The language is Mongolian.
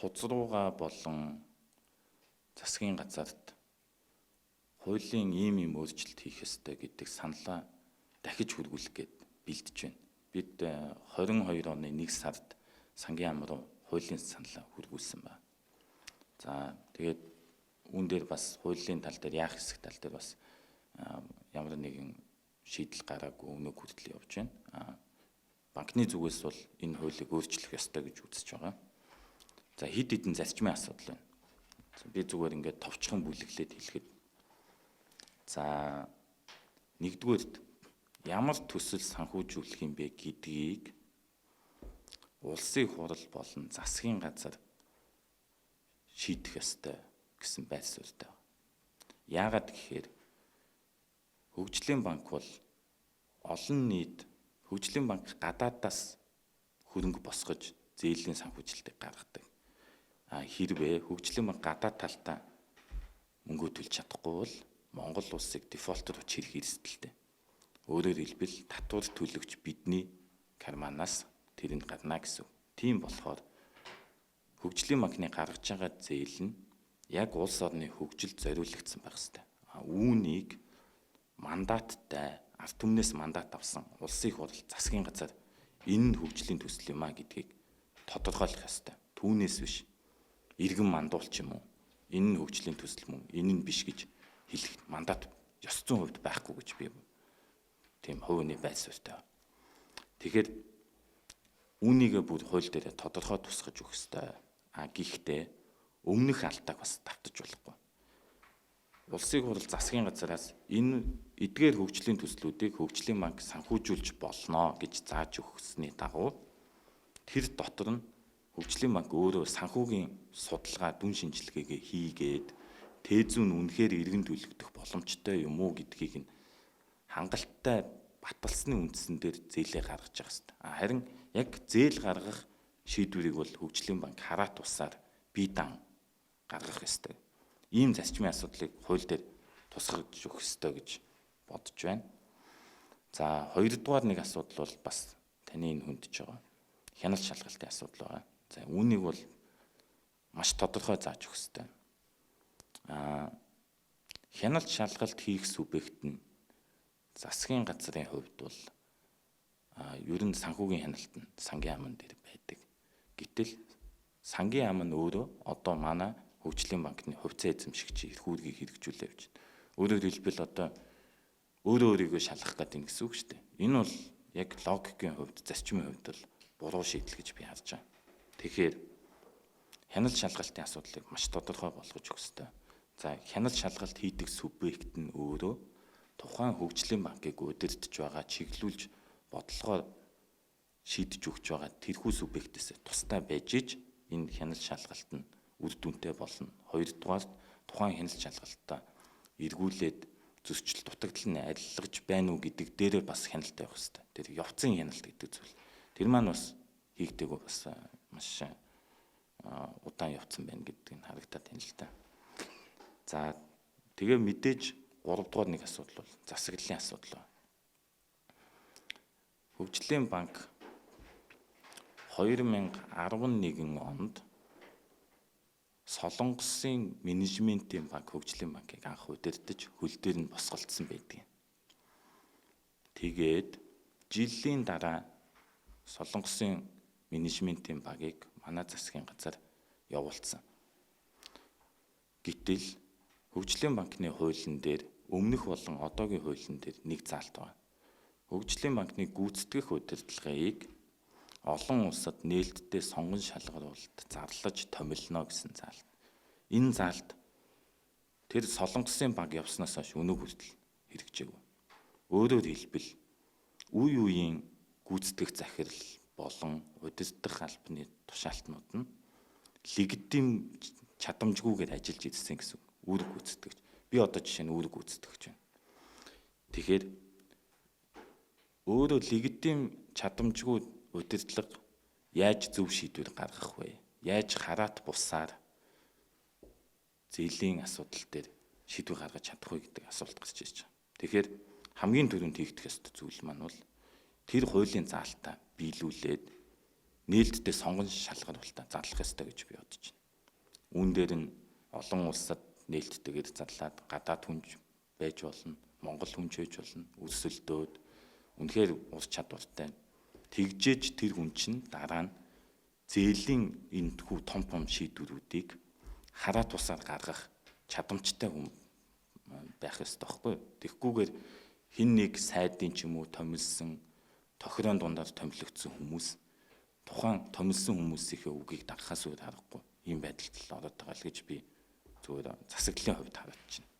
тузрууга болон засгийн газарт хуулийн ийм өөрчлөлт хийх ёстой гэдэг саналаа дахиж хүргүүлэх гээд бэлдэж байна. Бид 22 оны 1 сард сангийн ам руу хуулийн саналаа хүргүүлсэн байна. За тэгээд үүн дээр бас хуулийн тал дээр яах хэсэг тал дээр бас ямар нэгэн шийдэл гараагүй өнөө хүртэл явж байна. Банкны зүгээс бол энэ хуулийг өөрчлөх ёстой гэж үзэж байгаа. За хэд хэдэн зарчмын асуудал байна. Би зүгээр ингээд товчхон бүлэглээд хэлэхэд. За нэгдүгээрт ямар төсөл санхүүжүүлэх юм бэ гэдгийг улсын хурал болон засгийн газар шийдэх ёстой гэсэн байр суурьтай байна. Яагаад гэхээр хөгжлийн банк бол олон нийт хөгжлийн банк гадаадаас хөрөнгө босгож зээлийн санхүүжилтийг гаргадаг. Хэрвээ хөгжлийн банк гадаад талтаа мөнгө төлж чадахгүй бол Монгол улсыг дефолтер руу чирэх эрсдэлтэй. Өөрөөр хэлбэл татвар төлөгч бидний карманаас тэрэнд гарна гэсэн. Тийм болохоор хөгжлийн банкны гаргаж байгаа зээл нь яг улс орны хөгжилд зориулагдсан байх ёстой. Үүнийг мандаттай ард түмнээс мандат авсан улсын хурал засгийн газар энэ нь хөгжлийн төсөл юм а гэдгийг тодорхойлох ёстой. Түүнээс биш иргэн мандуулч юм уу? Энэ нь хөгжлийн төсөл мөн энэ нь биш гэж хэлэх мандат ёс зүйн хувьд байхгүй гэж би тийм хувийн байр суурьтай. Тэгэхээр үүнийгээ бүр хууль дээр тодорхой тусгаж өгөх ёстой. Гэхдээ өмнөх алдааг бас давтаж болохгүй. Улсын хурал засгийн газараас энэ эдгээр хөгжлийн төслүүдийг хөгжлийн банк санхүүжүүлж болно гэж зааж өгсөний дагуу тэр дотор нь хөгжлийн банк өөрөө санхүүгийн судалгаа дүн шинжилгээгээ хийгээд тээзүүн үнэхээр иргэн төлөгдөх боломжтой юм уу гэдгийг нь хангалттай баталсны үндсэн дээр зээлээ гаргаж байгаа хэвээр. Харин яг зээл гаргах шийдвэрийг бол хөгжлийн банк хараа тусаар бие даан гаргах ёстой. Ийм зарчмын асуудлыг хууль дээр тусгаж өгөх ёстой гэж бодож байна. За хоёрдугаар нэг асуудал бол бас таны энэ хүндэж байгаа. Хяналт шалгалтын асуудал байгаа. За үүнийг бол маш тодорхой зааж өгөх ёстой. Хяналт шалгалт хийх субъект нь засгийн газрын хувьд бол ер нь санхүүгийн хяналт нь сангийн аман дээр байдаг. Гэтэл сангийн ам нь өөрөө одоо манай хөгжлийн банкны хувьцаа эзэмшигчийн эрх үүргийг хэрэгжүүлээ явж байна. Өөрөөр хэлбэл одоо өөрийгөө шалгах гэдэг гэсэн үг шүү дээ. Энэ бол яг логикийн хувьд, зарчмын хувьд бол буруу шийдэл гэж би харж байна. Тэгэхээр хяналт шалгалтын асуудлыг маш тодорхой болгож өгөх ёстой. За хяналт шалгалт хийдэг субъект нь өөрөө тухайн хөгжлийн банкыг удирдах байгаа, чиглүүлж бодлогоор шийдэж өгч байгаа тэрхүү субъектээс тусдаа байж иж энэ хяналт шалгалт нь үр дүнтэй болно. Хоёрдугаар тухайн хяналт шалгалтаа эргүүлээд зөрчил дутагдал нь арилгаж байна уу гэдэг дээрээ бас хяналт тавих хэрэгтэй. Тэр явцын хяналт гэдэг зүйл. Тэр маань бас хийгдэггүй бас маш удаан явцсан байна гэдэг нь харагдаад байна л да. За тэгээ мэдээж 3 дугаар нэг асуудал бол засаглалын асуудал байна. Хөгжлийн банк 2011 онд Солонгосын менежментийн банк хөгжлийн банкыг анх удирдах хөл дээр нь босголдсон байдаг. Тэгээд жилийн дараа Солонгосын менежментийн банкыг манай засгийн газар явуулсан. Гэтэл хөгжлийн банкны хуулийн дээр өмнөх болон одоогийн хуулийн дээр нэг заалт байна. Хөгжлийн банкны гүйцэтгэх удирдлагыг олон улсад нээлттэй сонгон шалгаруулалт зарлаж томилно гэсэн заалт. Энэ заалт тэр Солонгосын банк явснаас хойш өнөө хүртэл хэрэгжээгүй. Өөрөөр хэлбэл үе үеийн гүйцэтгэх захирал болон удирдах албаны тушаалтнууд нь легитим чадамжгүйгээр ажиллаж ирсэн гэсэн үүрэг гүйцэтгэгч. Би одоо жишээ нь үүрэг гүйцэтгэгч байна. Тэгэхээр өөрөө легитим чадамжгүй удирдлага яаж зөв шийдвэр гаргах вэ? Яаж хараат бусаар зээлийн асуудал дээр шийдвэр гаргаж чадах вэ гэдэг асуулт гарч ирж байгаа. Тэгэхээр хамгийн түрүүнд хийгдэх ёстой зүйл маань бол тэр хуулийн заалтаа биелүүлээд нээлттэй сонгон шалгаруулалтаа зарлах ёстой гэж би бодож байна. Үүн дээр нь олон улсад нээлттэйгээр зарлаад гадаад хүнж байж болно, Монгол хүнж байж болно, өсөлтөөд үнэхээр ус чадвартай. Тэгжээж тэр хүн чинь дараа нь зээлийн энэ том шийдвэрүүдийг хараа тусаар гаргах чадамжтай хүн байх ёстой байхгүй юу? Тэгхгүйгээр хин нэг сайдын ч юм уу томилсон, тохирон дундаар томилогдсон хүмүүс тухайн томилсон хүмүүсийнхээ үгийг дагахаас өөр аргагүй ийм байдалд ороод байгаа л гэж би зүгээр засаглалын хувьд харагдаж байна.